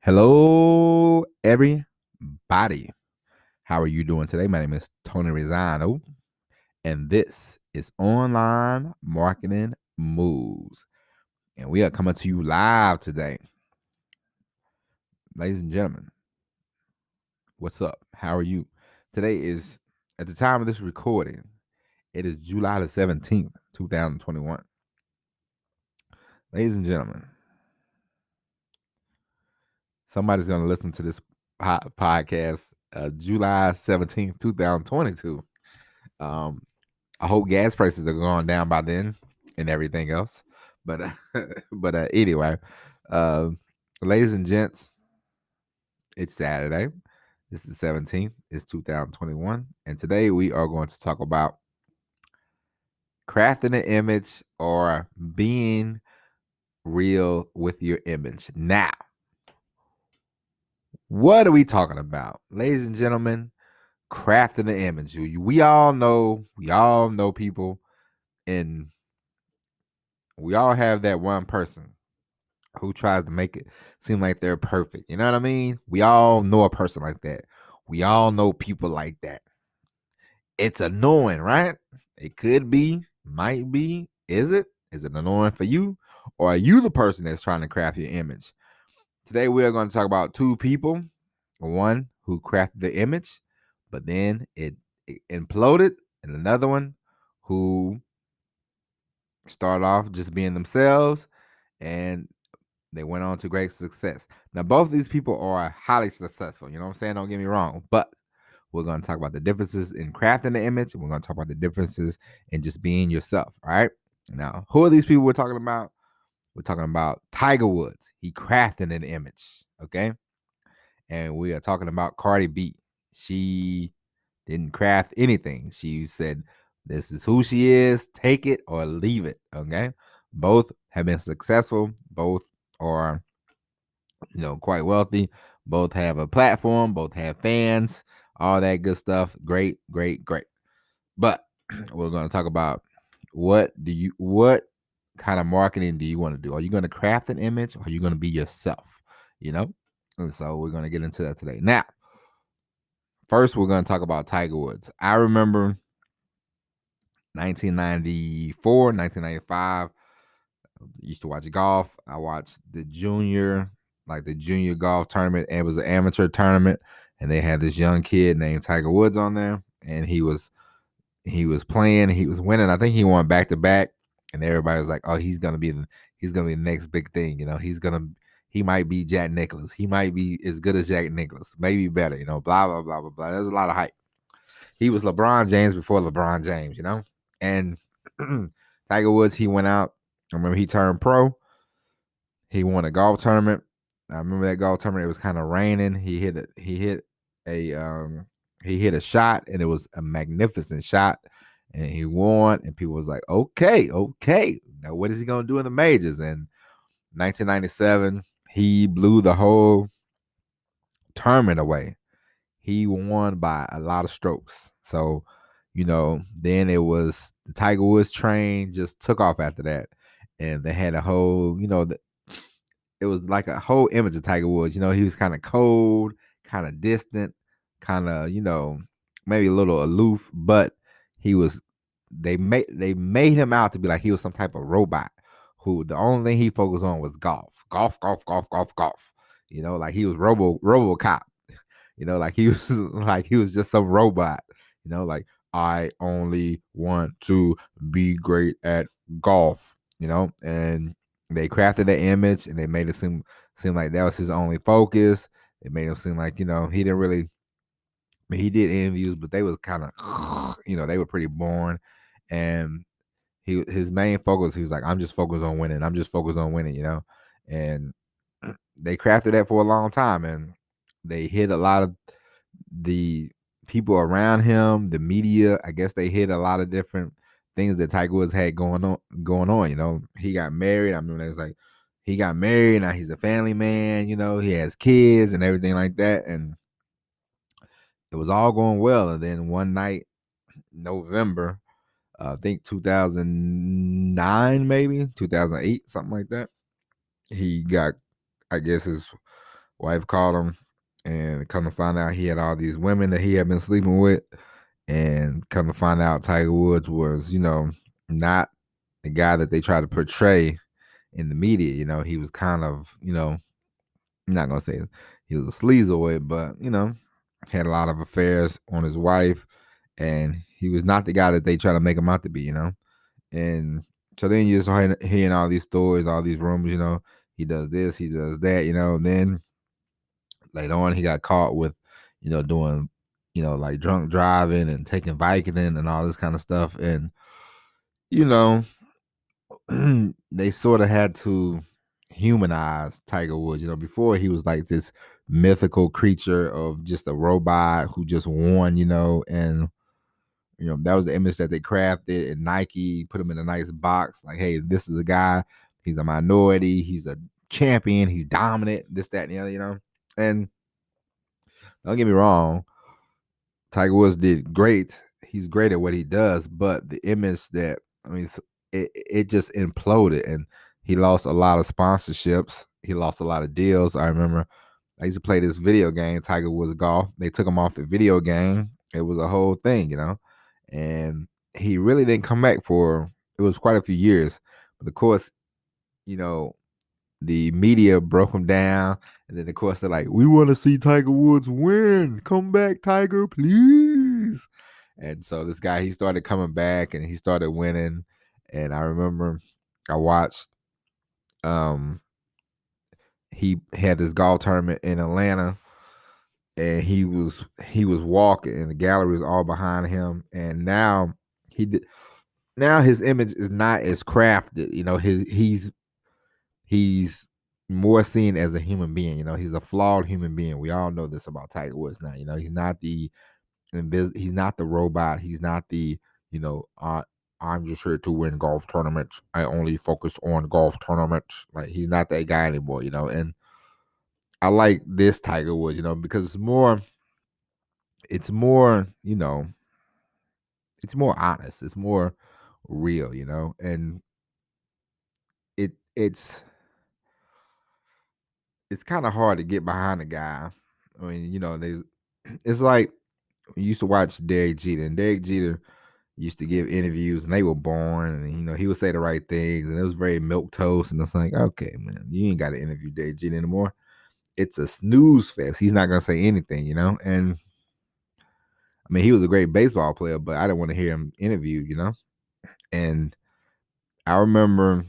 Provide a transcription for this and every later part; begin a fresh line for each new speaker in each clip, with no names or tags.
Hello, everybody. How are you doing today? My name is Tony Rizzano, and this is Online Marketing Moves. And we are coming to you live today. Ladies and gentlemen, what's up? How are you? Today is, at the time of this recording, it is July the 17th, 2021. Ladies and gentlemen, somebody's going to listen to this podcast July 17th, 2022. I hope gas prices are going down by then and everything else. But anyway, uh, ladies and gents, it's Saturday. This is 17th. It's 2021. And today we are going to talk about crafting an image or being real with your image. Now, what are we talking about? Ladies and gentlemen, crafting an image. We all know people, and we all have that one person who tries to make it seem like they're perfect. You know what I mean? We all know a person like that. We all know people like that. It's annoying, right? It could be, might be. Is it? Is it annoying for you? Or are you the person that's trying to craft your image? Today we are going to talk about two people. One who crafted the image, but then it imploded, and another one who started off just being themselves, and they went on to great success. Now, both of these people are highly successful. You know what I'm saying? Don't get me wrong. But we're going to talk about the differences in crafting the image, and we're going to talk about the differences in just being yourself. All right. Now, who are these people we're talking about? We're talking about Tiger Woods. He crafted an image. Okay. And we are talking about CardiB. She didn't craft anything. She said, this is who she is. Take it or leave it. Okay. Both have been successful. Both are, quite wealthy. Both have a platform. Both have fans. All that good stuff. Great, great, great. But we're going to talk about what kind of marketing do you want to do? Are you going to craft an image, or are you going to be yourself? And so we're going to get into that today. Now, first, we're going to talk about Tiger Woods. I remember 1994, 1995. I used to watch golf. I watched the junior golf tournament. And it was an amateur tournament, and they had this young kid named Tiger Woods on there, and he was playing. He was winning. I think he won back to back, and everybody was like, "Oh, he's gonna be the next big thing." He might be Jack Nicklaus. He might be as good as Jack Nicklaus, maybe better. Blah blah blah blah blah. There's a lot of hype. He was LeBron James before LeBron James. And Tiger Woods, he went out. I remember he turned pro. He won a golf tournament. I remember that golf tournament. It was kind of raining. He hit a shot, and it was a magnificent shot, and he won. And people was like, okay, now what is he gonna do in the majors? And 1997, he blew the whole tournament away. He won by a lot of strokes. So, then it was the Tiger Woods train just took off after that, and they had a whole, it was like a whole image of Tiger Woods. He was kind of cold, kind of distant, kind of, maybe a little aloof, but they made him out to be like he was some type of robot who the only thing he focused on was golf. Golf, golf, golf, golf, golf. Like he was RoboCop. Like he was like he was just some robot. Like, I only want to be great at golf. And they crafted the image, and they made it seem like that was his only focus. It made him seem like, he didn't really. I mean, he did interviews, but they was kind of, they were pretty boring. And his main focus, he was like, I'm just focused on winning. I'm just focused on winning, And they crafted that for a long time, and they hit a lot of the people around him, the media. I guess they hit a lot of different things that Tiger Woods had going on. He got married. I remember it was like he got married. Now he's a family man. He has kids and everything like that, and it was all going well. And then one night, November, I think 2009, maybe 2008, something like that. He got, I guess, his Wife called him, and come to find out he had all these women that he had been sleeping with, and come to find out Tiger Woods was, not the guy that they try to portray in the media. He was kind of, I'm not gonna say he was a sleazoid, but had a lot of affairs on his wife, and he was not the guy that they try to make him out to be. And so then you just hearing all these stories, all these rumors. He does this, he does that. And then later on, he got caught with, doing, like drunk driving and taking Vicodin and all this kind of stuff, and you know they sort of had to humanize Tiger Woods. Before he was like this mythical creature of just a robot who just won, and that was the image that they crafted, and Nike put him in a nice box. Like, hey, this is a guy, he's a minority, he's a champion, he's dominant, this, that, and the other, And don't get me wrong, Tiger Woods did great. He's great at what he does, but the image that, it just imploded, and he lost a lot of sponsorships. He lost a lot of deals. I remember I used to play this video game, Tiger Woods Golf. They took him off the video game. It was a whole thing, and he really didn't come back for, it was quite a few years. But of course, the media broke him down, and then of course they're like, we want to see Tiger Woods win. Come back, Tiger, please. And so this guy, he started coming back and he started winning. And I remember I watched, he had this golf tournament in Atlanta, and he was walking, and the gallery was all behind him. And now his image is not as crafted. He's more seen as a human being. He's a flawed human being. We all know this about Tiger Woods now. He's not he's not the robot. He's not the, I'm just here to win golf tournaments. I only focus on golf tournaments. Like, he's not that guy anymore, and I like this Tiger Woods, because it's more, it's more honest. It's more real, and it's kind of hard to get behind a guy. I mean, it's like, we used to watch Derek Jeter, and Derek Jeter used to give interviews, and they were boring, and he would say the right things, and it was very milk toast. And it's like, okay, man, you ain't got to interview Derek Jeter anymore. It's a snooze fest. He's not gonna say anything, And I mean, he was a great baseball player, but I didn't want to hear him interviewed, And I remember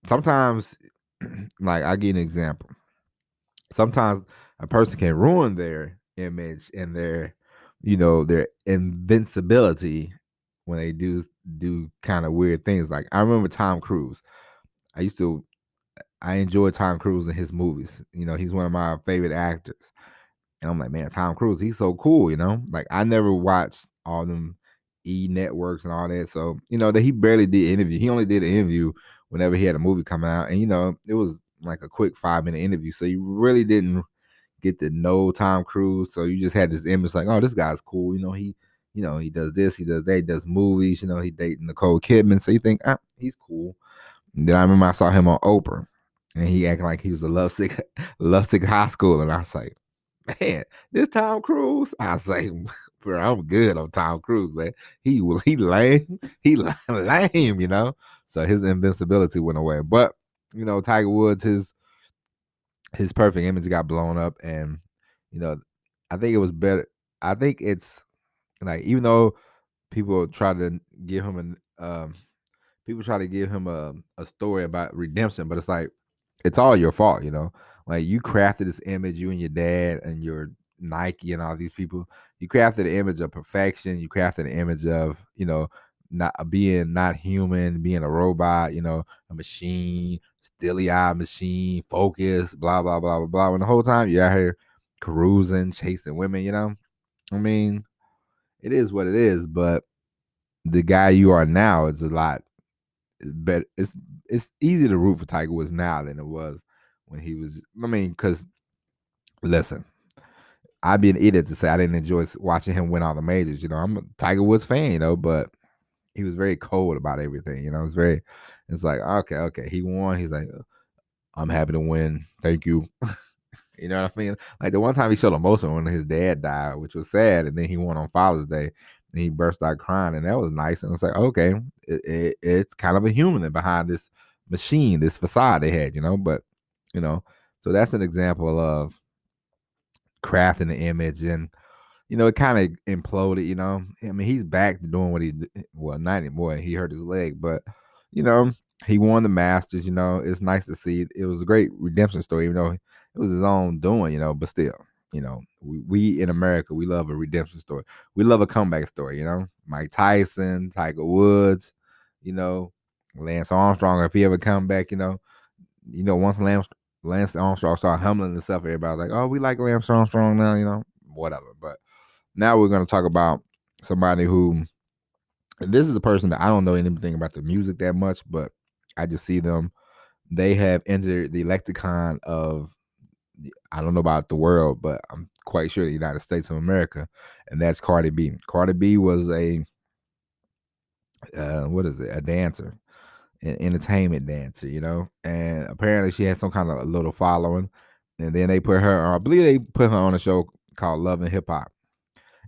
sometimes, like, I'll give you an example. Sometimes a person can ruin their image and their invincibility when they do kind of weird things. Like, I remember Tom Cruise. I enjoy Tom Cruise in his movies. He's one of my favorite actors. And I'm like, man, Tom Cruise, he's so cool, Like, I never watched all them networks and all that. So, that he barely did interview. He only did an interview whenever he had a movie come out. And, it was like a quick 5-minute interview. So you really didn't get to know Tom Cruise. So you just had this image like, oh, this guy's cool. He does this, he does that, he does movies. He dating Nicole Kidman. So you think, he's cool. And then I remember I saw him on Oprah, and he acting like he was a lovesick high schooler. And I was like, man, this Tom Cruise. I was like, bro, I'm good on Tom Cruise, man. He lame. He lame, So his invincibility went away. But, Tiger Woods, his perfect image got blown up, and I think it was better. I think it's like, even though people try to give him a story about redemption, but it's like, it's all your fault, Like, you crafted this image, you and your dad and your Nike and all these people. You crafted an image of perfection. You crafted an image of, not human, being a robot, a machine, stilly-eyed machine, focus, blah, blah, blah, blah, blah. When the whole time you're out here cruising, chasing women, I mean, it is what it is, but the guy you are now is a lot better. It's easy to root for Tiger Woods now than it was when he was. I mean, because listen, I'd be an idiot to say I didn't enjoy watching him win all the majors. I'm a Tiger Woods fan, but he was very cold about everything. It's like, okay, he won. He's like, I'm happy to win. Thank you. You know what I mean? Like the one time he showed emotion when his dad died, which was sad, and then he won on Father's Day, and he burst out crying, and that was nice. And it's like, okay, it's kind of a human behind this machine, this facade they had, But so that's an example of crafting the image, and it kind of imploded. I mean, he's back to doing what well, not anymore. He hurt his leg, but you know, he won the Masters. It's nice to see. It was a great redemption story, even though it was his own doing. But still, we in America, we love a redemption story. We love a comeback story. Mike Tyson, Tiger Woods, you know, Lance Armstrong. If he ever come back, once Lance Armstrong started humbling himself, everybody was like, "Oh, we like Lance Armstrong now," whatever. But now we're going to talk about somebody who, and this is a person that I don't know anything about the music that much, but I just see them. They have entered the lexicon of, I don't know about the world, but I'm quite sure the United States of America, and that's CardiB. CardiB was a, a dancer, an entertainment dancer, and apparently she had some kind of a little following, and then they put her, or I believe they put her on a show called Love and Hip Hop.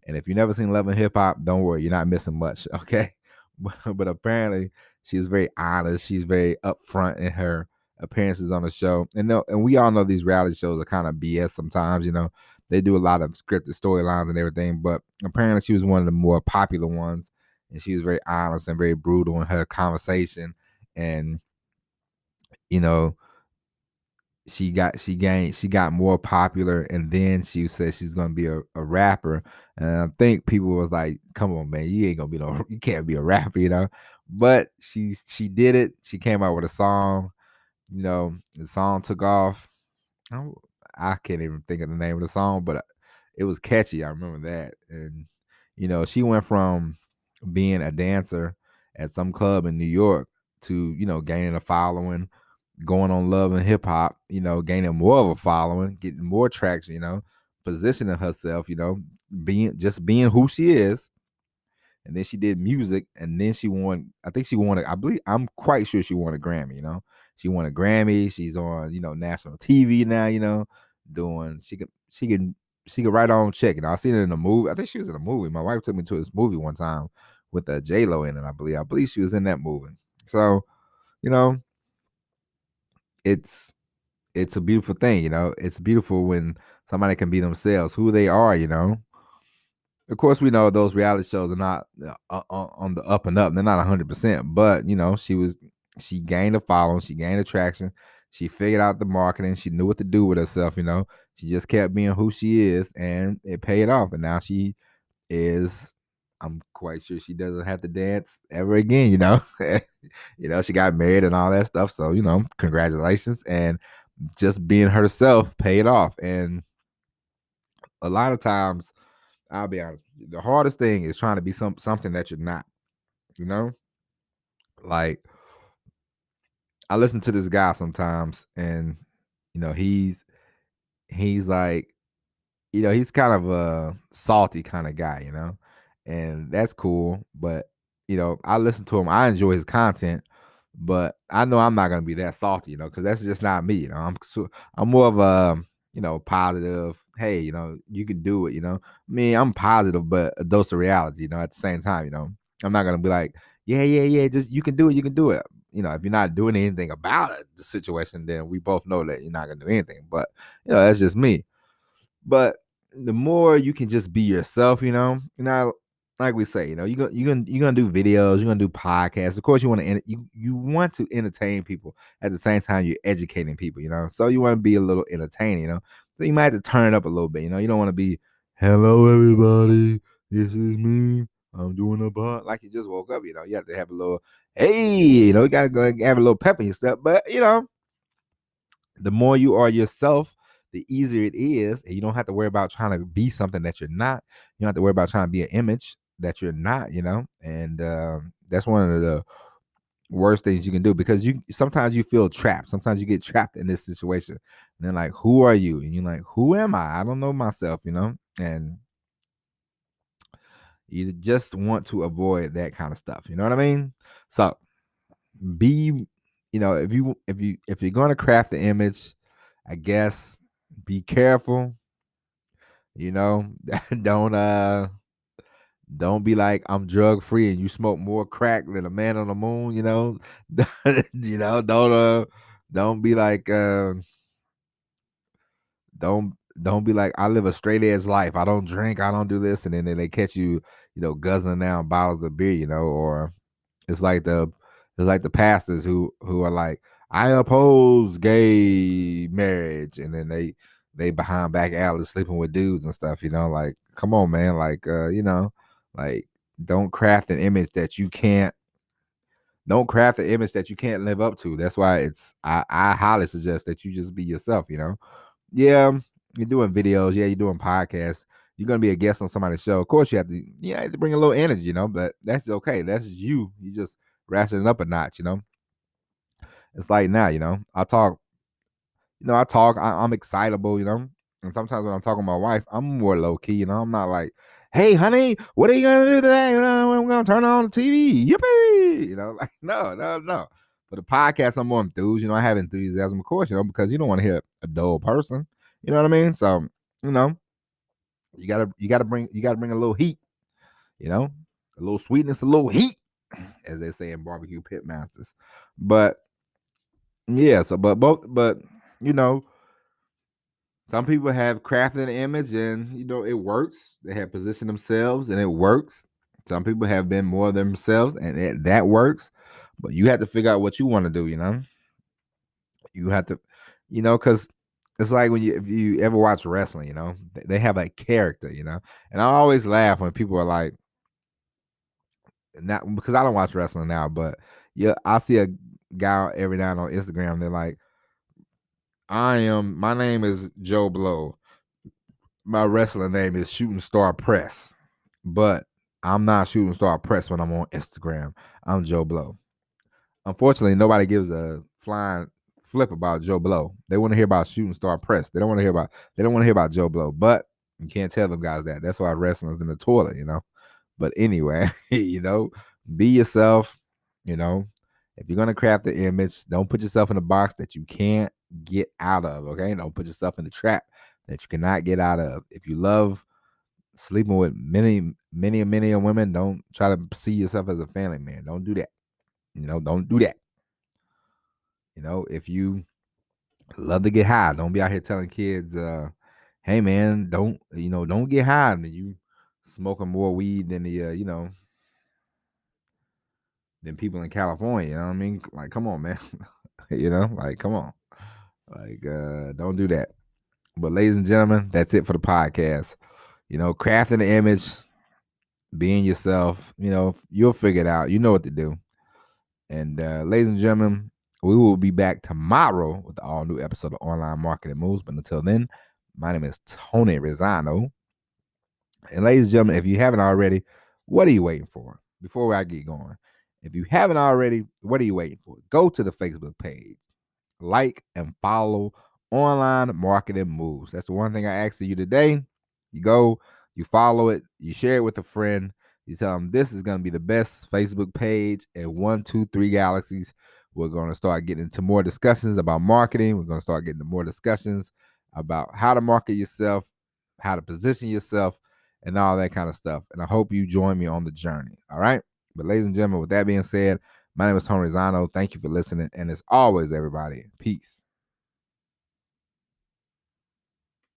And if you've never seen Love and Hip Hop, don't worry, you're not missing much, okay? But apparently, she's very honest. She's very upfront in her appearances on the show. And we all know these reality shows are kind of BS sometimes, They do a lot of scripted storylines and everything, but apparently she was one of the more popular ones, and she was very honest and very brutal in her conversation. And, you know, she got more popular, and then she said she's gonna be a rapper. And I think people was like, come on, man, you ain't gonna be you can't be a rapper. But she did it. She came out with a song. The song took off. I can't even think of the name of the song, but it was catchy. I remember that. And she went from being a dancer at some club in New York to gaining a following, going on Love and Hip Hop, gaining more of a following, getting more traction, positioning herself, being who she is. And then she did music, and then she won. I think she won. I'm quite sure she won a Grammy. She won a Grammy. She's on national TV now. Doing she could write her own check. I seen it in a movie. I think she was in a movie. My wife took me to this movie one time with J Lo in it. I believe she was in that movie. So it's a beautiful thing. It's beautiful when somebody can be themselves, who they are. Of course, we know those reality shows are not on the up and up. They're not 100%, but she gained a following, she gained attraction, she figured out the marketing, she knew what to do with herself. She just kept being who she is, and it paid off. And now she is. I'm quite sure she doesn't have to dance ever again. She got married and all that stuff. So congratulations, and just being herself paid off. And a lot of times, I'll be honest, the hardest thing is trying to be something that you're not, you know? Like, I listen to this guy sometimes, and he's like, he's kind of a salty kind of guy, and that's cool. But I listen to him, I enjoy his content, but I know I'm not gonna be that salty, because that's just not me. I'm more of a positive. Hey, you can do it. I'm positive, but a dose of reality. At the same time, I'm not gonna be like, yeah, just you can do it, you can do it. If you're not doing anything about it, the situation, then we both know that you're not gonna do anything. But that's just me. But the more you can just be yourself, like we say, you're gonna do videos, you're gonna do podcasts. Of course, you want to you want to entertain people at the same time you're educating people, So you want to be a little entertaining, So you might have to turn it up a little bit, You don't want to be, hello everybody, this is me. I'm doing a pod like you just woke up, You have to have a little, hey, you gotta go have a little pep in your step. But the more you are yourself, the easier it is, and you don't have to worry about trying to be something that you're not. You don't have to worry about trying to be an image that you're not, and that's one of the worst things you can do, because you sometimes you feel trapped. Sometimes you get trapped in this situation, and then like, who are you? And you're like, who am I? I don't know myself, and you just want to avoid that kind of stuff. You know what I mean? So be if you're going to craft the image, I guess be careful. You know, don't be like I'm drug free and you smoke more crack than a man on the moon. Don't be like don't be like I live a straight edge life. I don't drink. I don't do this, and then they catch you, guzzling down bottles of beer. Or it's like the pastors who are like I oppose gay marriage, and then they behind back alley sleeping with dudes and stuff. Like come on, man. Like like don't craft an image that you can't. Don't craft an image that you can't live up to. That's why I highly suggest that you just be yourself. Yeah, you're doing videos. Yeah, you're doing podcasts. You're gonna be a guest on somebody's show. Of course, you have to bring a little energy, but that's okay. That's you. You just ratcheting up a notch. It's like now, I talk. I'm excitable. And sometimes when I'm talking to my wife, I'm more low key. I'm not like, hey, honey, what are you gonna do today? I'm gonna turn on the TV. Yippee! Like no, no, no. For the podcast, I'm more enthused. I have enthusiasm, of course, because you don't want to hear a dull person. You know what I mean? So, you know, you gotta bring a little heat, a little sweetness, a little heat, as they say in barbecue pit masters. But yeah, but you know, some people have crafted an image and it works. They have positioned themselves and it works. Some people have been more themselves and that works. But you have to figure out what you want to do, You have to, because it's like if you ever watch wrestling, they have a character, And I always laugh when people are like, not because I don't watch wrestling now, but yeah, I see a guy every night on Instagram. They're like, my name is Joe Blow. My wrestling name is Shooting Star Press, but I'm not Shooting Star Press when I'm on Instagram. I'm Joe Blow. Unfortunately, nobody gives a flying flip about Joe Blow. They want to hear about Shooting Star Press. They don't want to hear about Joe Blow. But you can't tell them guys that. That's why wrestling's in the toilet, But anyway, be yourself. If you're gonna craft the image, don't put yourself in a box that you can't get out of. Okay, don't put yourself in the trap that you cannot get out of. If you love sleeping with many women, don't try to see yourself as a family man. Don't do that. Don't do that. If you love to get high, don't be out here telling kids, hey man, don't get high, and you smoking more weed than than people in California. You know what I mean? Like, come on, man. Like, come on. Like, don't do that. But ladies and gentlemen, that's it for the podcast. Crafting the image, being yourself, you'll figure it out. You know what to do. And ladies and gentlemen, we will be back tomorrow with the all new episode of Online Marketing Moves. But until then, my name is Tony Rizzano. And ladies and gentlemen, if you haven't already, what are you waiting for? Before I get going, if you haven't already, what are you waiting for? Go to the Facebook page, like and follow Online Marketing Moves. That's the one thing I asked of you today. You go, you follow it, you share it with a friend. You tell them this is going to be the best Facebook page in 1, 2, 3 galaxies. We're going to start getting into more discussions about marketing. We're going to start getting into more discussions about how to market yourself, how to position yourself, and all that kind of stuff. And I hope you join me on the journey. All right. But ladies and gentlemen, with that being said, my name is Tony Rizzano. Thank you for listening. And as always, everybody, peace.